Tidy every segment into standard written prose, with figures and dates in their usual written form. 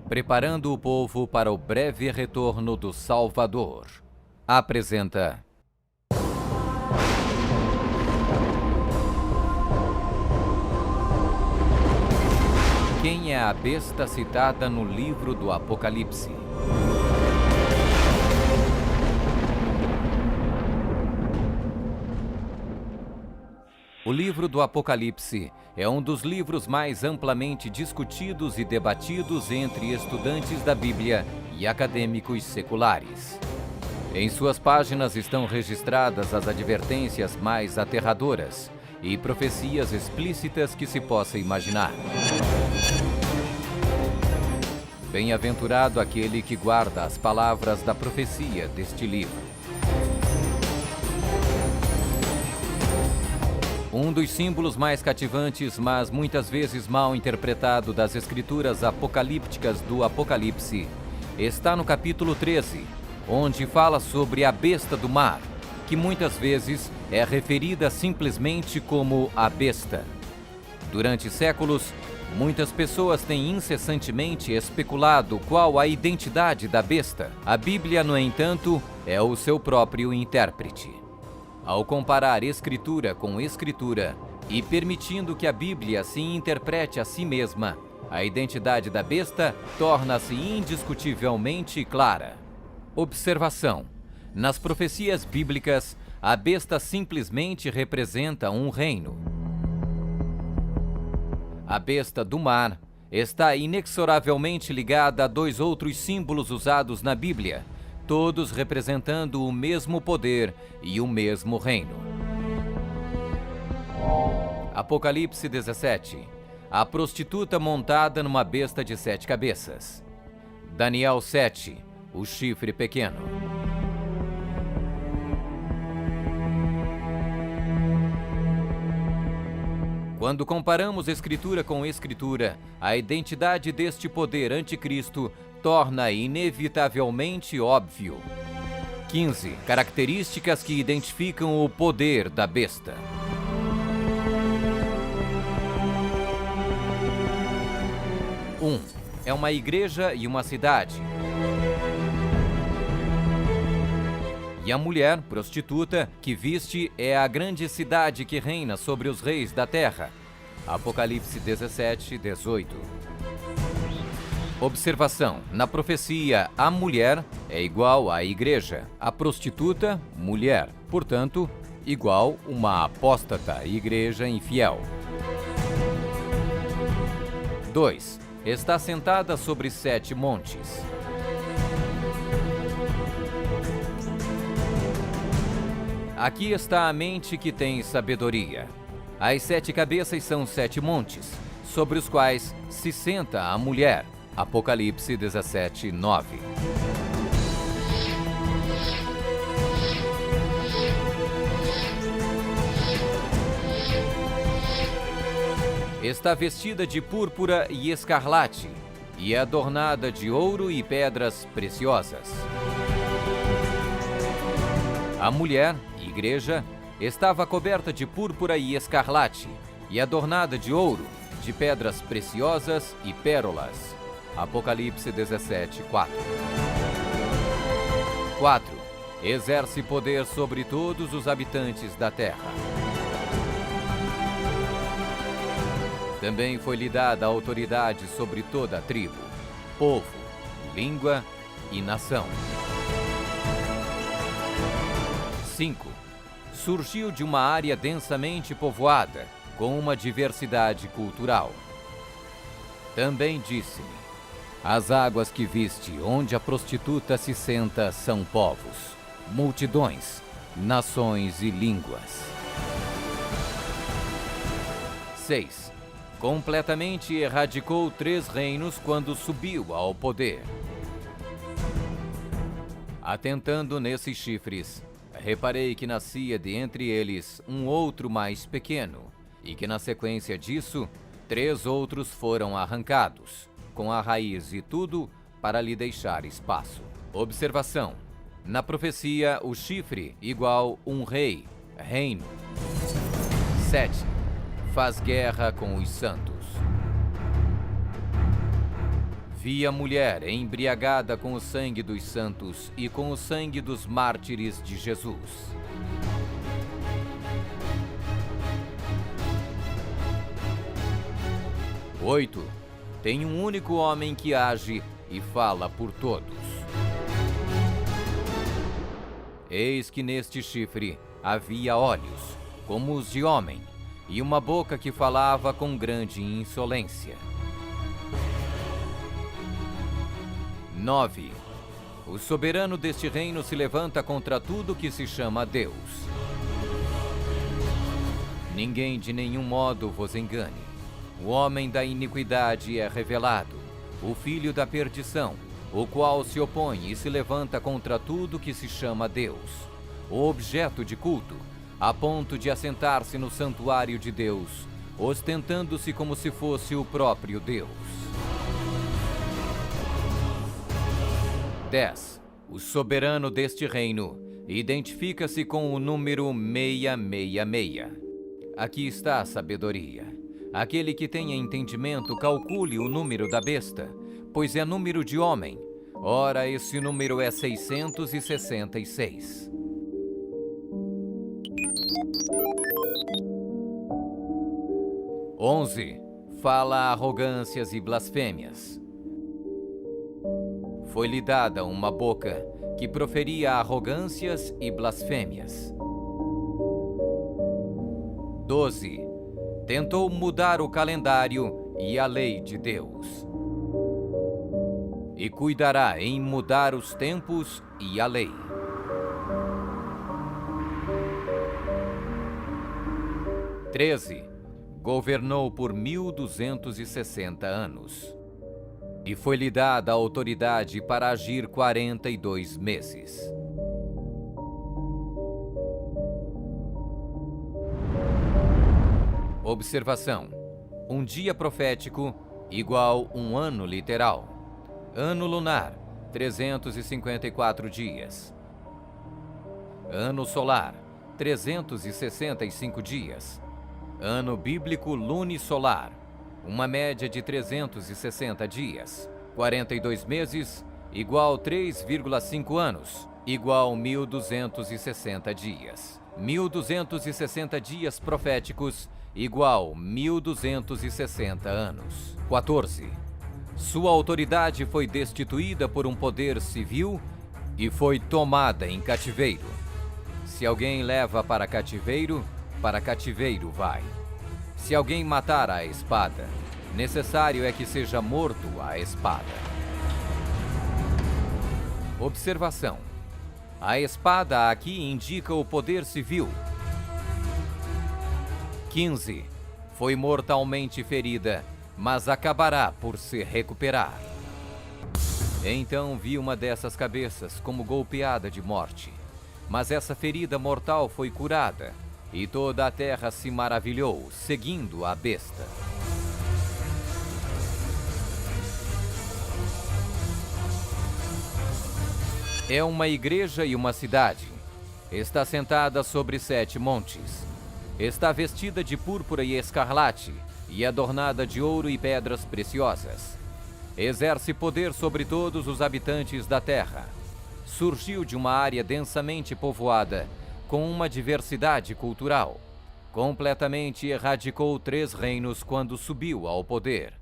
preparando o povo para o breve retorno do Salvador. Apresenta quem é a besta citada no livro do Apocalipse. O livro do Apocalipse é um dos livros mais amplamente discutidos e debatidos entre estudantes da Bíblia e acadêmicos seculares. Em suas páginas estão registradas as advertências mais aterradoras e profecias explícitas que se possa imaginar. Bem-aventurado aquele que guarda as palavras da profecia deste livro. Um dos símbolos mais cativantes, mas muitas vezes mal interpretado das escrituras apocalípticas do Apocalipse, está no capítulo 13, onde fala sobre a besta do mar, que muitas vezes é referida simplesmente como a besta. Durante séculos, muitas pessoas têm incessantemente especulado qual a identidade da besta. A Bíblia, no entanto, é o seu próprio intérprete. Ao comparar Escritura com Escritura e permitindo que a Bíblia se interprete a si mesma, a identidade da besta torna-se indiscutivelmente clara. Observação: nas profecias bíblicas, a besta simplesmente representa um reino. A besta do mar está inexoravelmente ligada a dois outros símbolos usados na Bíblia, todos representando o mesmo poder e o mesmo reino. Apocalipse 17. A prostituta montada numa besta de 7 cabeças. Daniel 7. O chifre pequeno. Quando comparamos Escritura com Escritura, a identidade deste poder anticristo torna inevitavelmente óbvio. 15. Características que identificam o poder da besta. 1. É uma igreja e uma cidade. E a mulher, prostituta, que viste é a grande cidade que reina sobre os reis da terra. Apocalipse 17, 18. Observação: na profecia, a mulher é igual à igreja, a prostituta, mulher, portanto, igual uma apóstata, igreja infiel. 2. Está sentada sobre 7 montes. Aqui está a mente que tem sabedoria. As 7 cabeças são 7 montes, sobre os quais se senta a mulher. Apocalipse 17, 9. Está vestida de púrpura e escarlate, e é adornada de ouro e pedras preciosas. A mulher, igreja, estava coberta de púrpura e escarlate, e adornada de ouro, de pedras preciosas e pérolas. Apocalipse 17, 4. 4. Exerce poder sobre todos os habitantes da terra. Também foi-lhe dada a autoridade sobre toda a tribo, povo, língua e nação. 5. Surgiu de uma área densamente povoada, com uma diversidade cultural. Também disse-me: as águas que viste, onde a prostituta se senta, são povos, multidões, nações e línguas. 6. Completamente erradicou 3 reinos quando subiu ao poder. Atentando nesses chifres, reparei que nascia de entre eles um outro mais pequeno, e que na sequência disso, 3 outros foram arrancados, com a raiz e tudo, para lhe deixar espaço. Observação: na profecia, o chifre igual um rei, reino. 7. Faz guerra com os santos. Vi a mulher embriagada com o sangue dos santos e com o sangue dos mártires de Jesus. Oito. Tem um único homem que age e fala por todos. Eis que neste chifre havia olhos, como os de homem, e uma boca que falava com grande insolência. 9. O soberano deste reino se levanta contra tudo que se chama Deus. Ninguém de nenhum modo vos engane. O homem da iniquidade é revelado, o filho da perdição, o qual se opõe e se levanta contra tudo que se chama Deus, o objeto de culto, a ponto de assentar-se no santuário de Deus, ostentando-se como se fosse o próprio Deus. 10. O soberano deste reino identifica-se com o número 666. Aqui está a sabedoria. Aquele que tenha entendimento, calcule o número da besta, pois é número de homem. Ora, esse número é 666. 11. Fala arrogâncias e blasfêmias. Foi-lhe dada uma boca que proferia arrogâncias e blasfêmias. 12. Tentou mudar o calendário e a lei de Deus. E cuidará em mudar os tempos e a lei. 13. Governou por 1260 anos. E foi-lhe dada a autoridade para agir 42 meses. Observação: um dia profético igual um ano literal. Ano lunar, 354 dias. Ano solar, 365 dias. Ano bíblico lunisolar, uma média de 360 dias. 42 meses, igual 3,5 anos, igual 1260 dias. 1260 dias proféticos, igual 1260 anos. 14. Sua autoridade foi destituída por um poder civil e foi tomada em cativeiro. Se alguém leva para cativeiro vai. Se alguém matar à espada, necessário é que seja morto à espada. Observação: a espada aqui indica o poder civil. 15. Foi mortalmente ferida, mas acabará por se recuperar. Então vi uma dessas cabeças como golpeada de morte. Mas essa ferida mortal foi curada, e toda a terra se maravilhou, seguindo a besta. É uma igreja e uma cidade. Está sentada sobre 7 montes. Está vestida de púrpura e escarlate, e adornada de ouro e pedras preciosas. Exerce poder sobre todos os habitantes da terra. Surgiu de uma área densamente povoada, com uma diversidade cultural. Completamente erradicou 3 reinos quando subiu ao poder.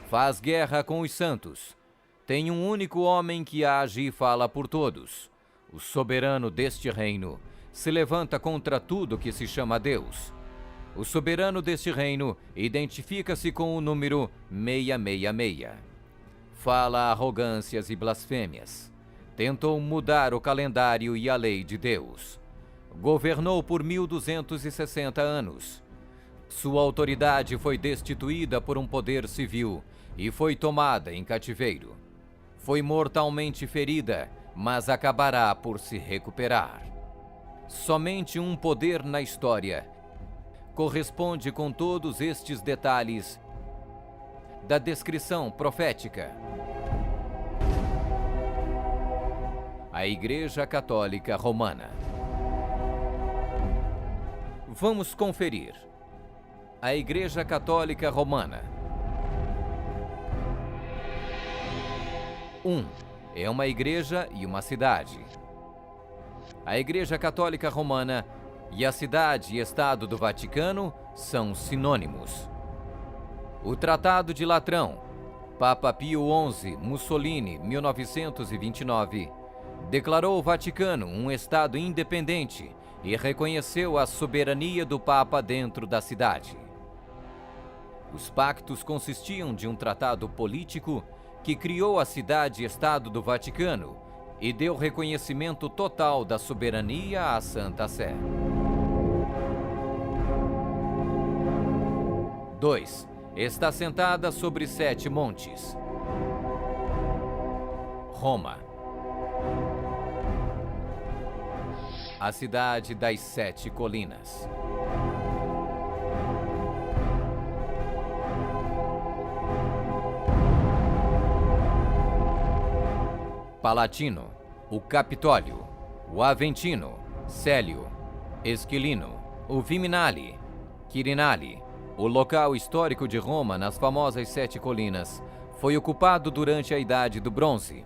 Faz guerra com os santos. Tem um único homem que age e fala por todos. O soberano deste reino se levanta contra tudo que se chama Deus. O soberano deste reino identifica-se com o número 666. Fala arrogâncias e blasfêmias. Tentou mudar o calendário e a lei de Deus. Governou por 1260 anos. Sua autoridade foi destituída por um poder civil e foi tomada em cativeiro. Foi mortalmente ferida, mas acabará por se recuperar. Somente um poder na história corresponde com todos estes detalhes da descrição profética. A Igreja Católica Romana. Vamos conferir. A Igreja Católica Romana. 1. É uma igreja e uma cidade. A Igreja Católica Romana e a cidade e estado do Vaticano são sinônimos. O Tratado de Latrão, Papa Pio XI, Mussolini, 1929, declarou o Vaticano um estado independente e reconheceu a soberania do Papa dentro da cidade. Os pactos consistiam de um tratado político que criou a cidade-estado do Vaticano e deu reconhecimento total da soberania à Santa Sé. 2. Está sentada sobre 7 montes. Roma. A cidade das 7 colinas. Palatino, o Capitólio, o Aventino, Célio, Esquilino, o Viminale, Quirinale, o local histórico de Roma nas famosas 7 colinas, foi ocupado durante a Idade do Bronze.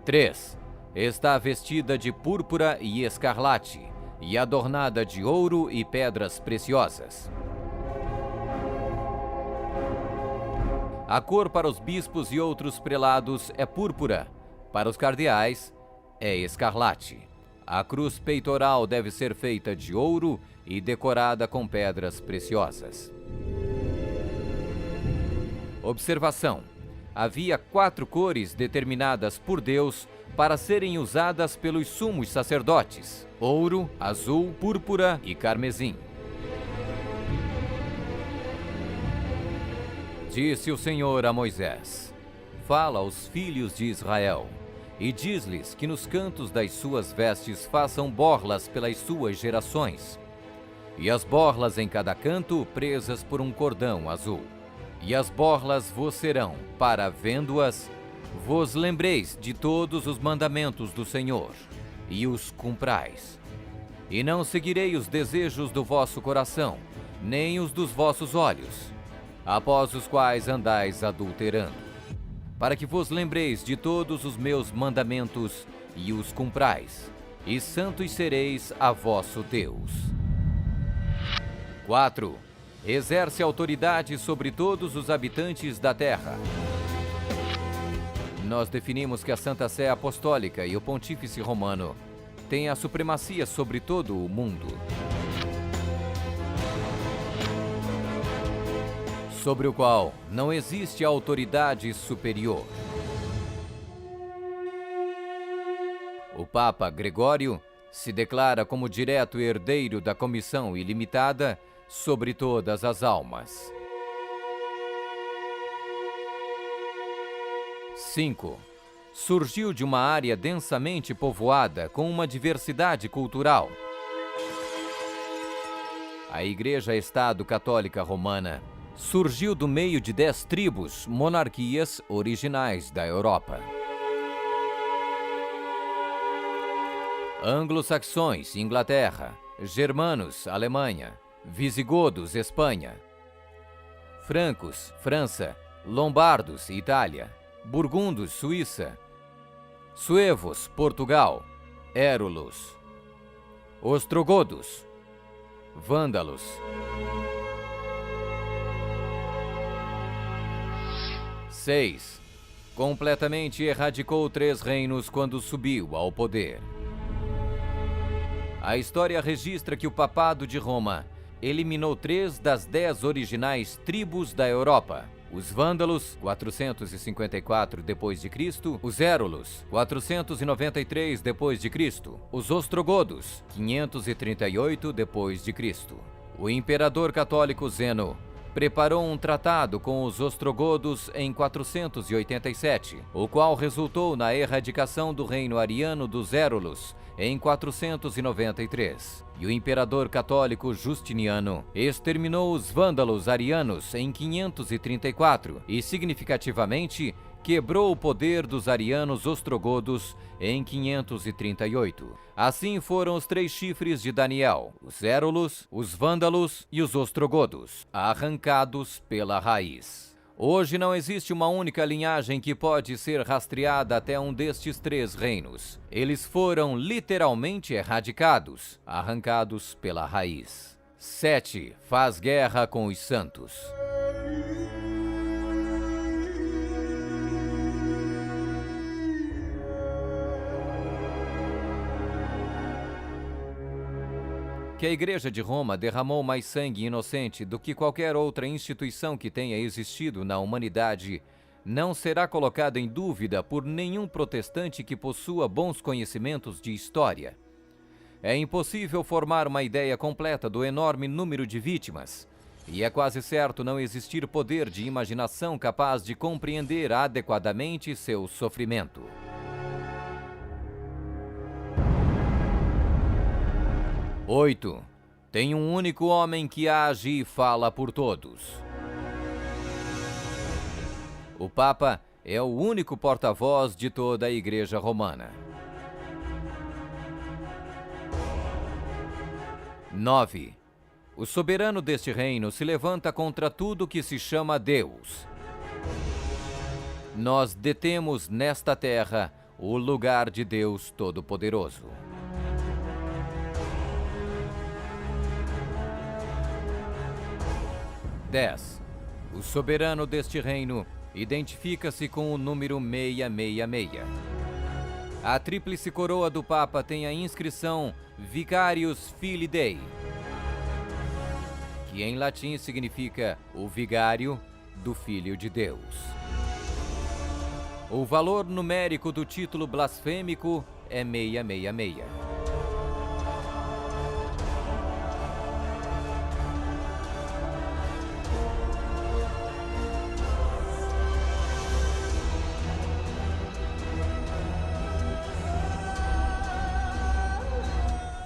3. Está vestida de púrpura e escarlate e adornada de ouro e pedras preciosas. A cor para os bispos e outros prelados é púrpura, para os cardeais é escarlate. A cruz peitoral deve ser feita de ouro e decorada com pedras preciosas. Observação: havia 4 cores determinadas por Deus para serem usadas pelos sumos sacerdotes: ouro, azul, púrpura e carmesim. Disse o Senhor a Moisés: fala aos filhos de Israel e diz-lhes que nos cantos das suas vestes façam borlas pelas suas gerações, e as borlas em cada canto presas por um cordão azul. E as borlas vos serão, para vendo-as, vos lembreis de todos os mandamentos do Senhor, e os cumprais. E não seguirei os desejos do vosso coração, nem os dos vossos olhos, após os quais andais adulterando, para que vos lembreis de todos os meus mandamentos e os cumprais, e santos sereis a vosso Deus. 4. Exerce autoridade sobre todos os habitantes da terra. Nós definimos que a Santa Sé Apostólica e o Pontífice Romano têm a supremacia sobre todo o mundo, sobre o qual não existe autoridade superior. O Papa Gregório se declara como direto herdeiro da comissão ilimitada sobre todas as almas. 5. Surgiu de uma área densamente povoada com uma diversidade cultural. A Igreja-Estado Católica Romana surgiu do meio de 10 tribos, monarquias originais da Europa. Anglo-saxões, Inglaterra; germanos, Alemanha; visigodos, Espanha; francos, França; lombardos, Itália; burgundos, Suíça; suevos, Portugal; érulos; ostrogodos; vândalos; seis. Completamente erradicou 3 reinos quando subiu ao poder. A história registra que o Papado de Roma eliminou 3 das 10 originais tribos da Europa: os vândalos, 454 d.C., os érulos, 493 d.C., os ostrogodos, 538 d.C. O imperador católico Zeno preparou um tratado com os ostrogodos em 487, o qual resultou na erradicação do reino ariano dos érulos em 493. E o imperador católico Justiniano exterminou os vândalos arianos em 534 e, significativamente, quebrou o poder dos arianos ostrogodos em 538. Assim foram os 3 chifres de Daniel, os Érulos, os Vândalos e os ostrogodos, arrancados pela raiz. Hoje não existe uma única linhagem que pode ser rastreada até um destes 3 reinos. Eles foram literalmente erradicados, arrancados pela raiz. 7. Faz guerra com os santos. Que a Igreja de Roma derramou mais sangue inocente do que qualquer outra instituição que tenha existido na humanidade não será colocado em dúvida por nenhum protestante que possua bons conhecimentos de história. É impossível formar uma ideia completa do enorme número de vítimas, e é quase certo não existir poder de imaginação capaz de compreender adequadamente seu sofrimento. 8. Tem um único homem que age e fala por todos. O Papa é o único porta-voz de toda a Igreja Romana. 9. O soberano deste reino se levanta contra tudo que se chama Deus. Nós detemos nesta terra o lugar de Deus Todo-Poderoso. 10. O soberano deste reino identifica-se com o número 666. A tríplice coroa do Papa tem a inscrição Vicarius Filii Dei, que em latim significa o vigário do Filho de Deus. O valor numérico do título blasfêmico é 666.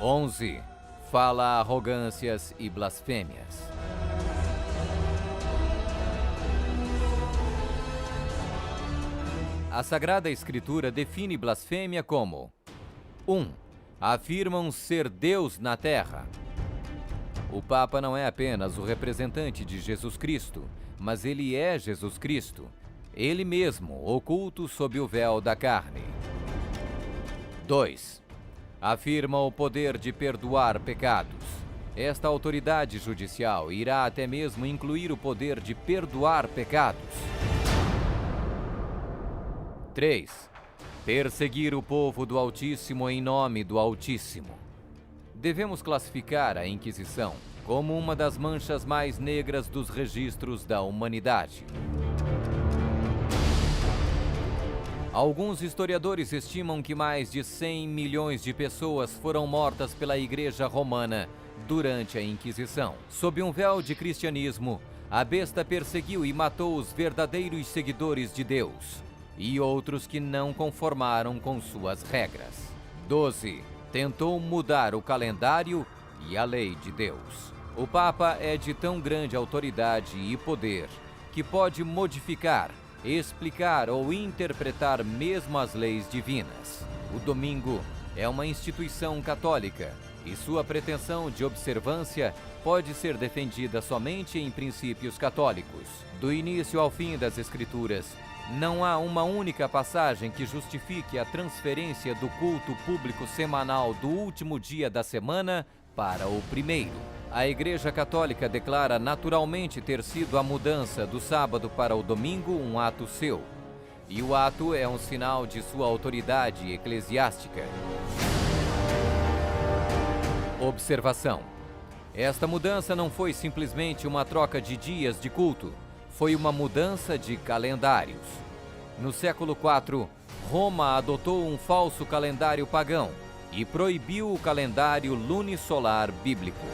11. Fala arrogâncias e blasfêmias. A Sagrada Escritura define blasfêmia como 1. Afirmam ser Deus na terra. O Papa não é apenas o representante de Jesus Cristo, mas ele é Jesus Cristo, ele mesmo oculto sob o véu da carne. 2. Afirma o poder de perdoar pecados. Esta autoridade judicial irá até mesmo incluir o poder de perdoar pecados. 3. Perseguir o povo do Altíssimo em nome do Altíssimo. Devemos classificar a Inquisição como uma das manchas mais negras dos registros da humanidade. Alguns historiadores estimam que mais de 100 milhões de pessoas foram mortas pela Igreja Romana durante a Inquisição. Sob um véu de cristianismo, a besta perseguiu e matou os verdadeiros seguidores de Deus e outros que não conformaram com suas regras. 12. Tentou mudar o calendário e a lei de Deus. O Papa é de tão grande autoridade e poder que pode modificar, explicar ou interpretar mesmo as leis divinas. O domingo é uma instituição católica e sua pretensão de observância pode ser defendida somente em princípios católicos. Do início ao fim das Escrituras, não há uma única passagem que justifique a transferência do culto público semanal do último dia da semana para o primeiro. A Igreja Católica declara naturalmente ter sido a mudança do sábado para o domingo um ato seu, e o ato é um sinal de sua autoridade eclesiástica. Observação: esta mudança não foi simplesmente uma troca de dias de culto, foi uma mudança de calendários. No século IV, Roma adotou um falso calendário pagão e proibiu o calendário lunisolar bíblico.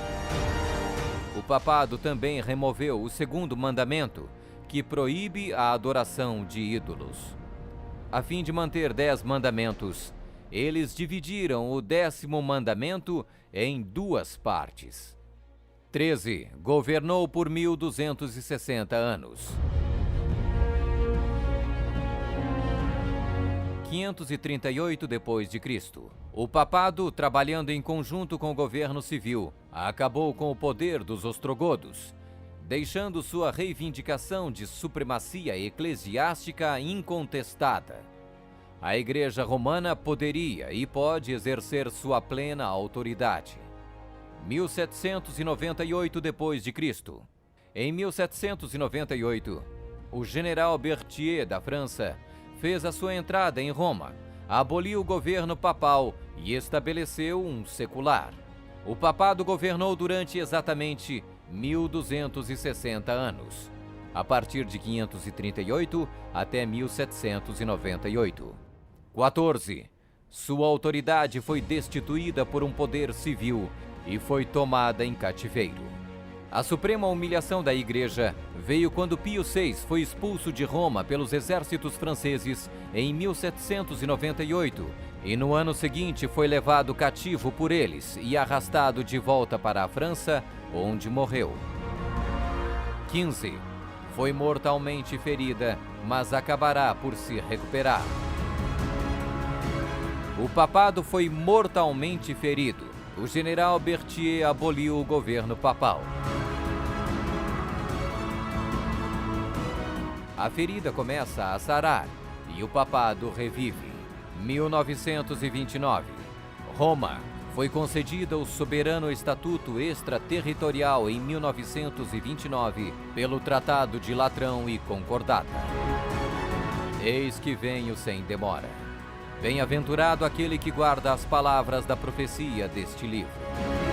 O papado também removeu o segundo mandamento, que proíbe a adoração de ídolos. A fim de manter 10 mandamentos, eles dividiram o 10º mandamento em 2 partes. 13. Governou por 1260 anos. 538 d.C. O papado, trabalhando em conjunto com o governo civil, acabou com o poder dos ostrogodos, deixando sua reivindicação de supremacia eclesiástica incontestada. A Igreja Romana poderia e pode exercer sua plena autoridade. 1798 d.C. Em 1798, o general Berthier da França fez a sua entrada em Roma, aboliu o governo papal e estabeleceu um secular. O papado governou durante exatamente 1260 anos, a partir de 538 até 1798. 14. Sua autoridade foi destituída por um poder civil e foi tomada em cativeiro. A suprema humilhação da Igreja veio quando Pio VI foi expulso de Roma pelos exércitos franceses em 1798 e no ano seguinte foi levado cativo por eles e arrastado de volta para a França, onde morreu. 15. Foi mortalmente ferida, mas acabará por se recuperar. O papado foi mortalmente ferido. O general Berthier aboliu o governo papal. A ferida começa a sarar e o papado revive. 1929. Roma foi concedida o soberano estatuto extraterritorial em 1929 pelo Tratado de Latrão e Concordata. Eis que venho sem demora. Bem-aventurado aquele que guarda as palavras da profecia deste livro.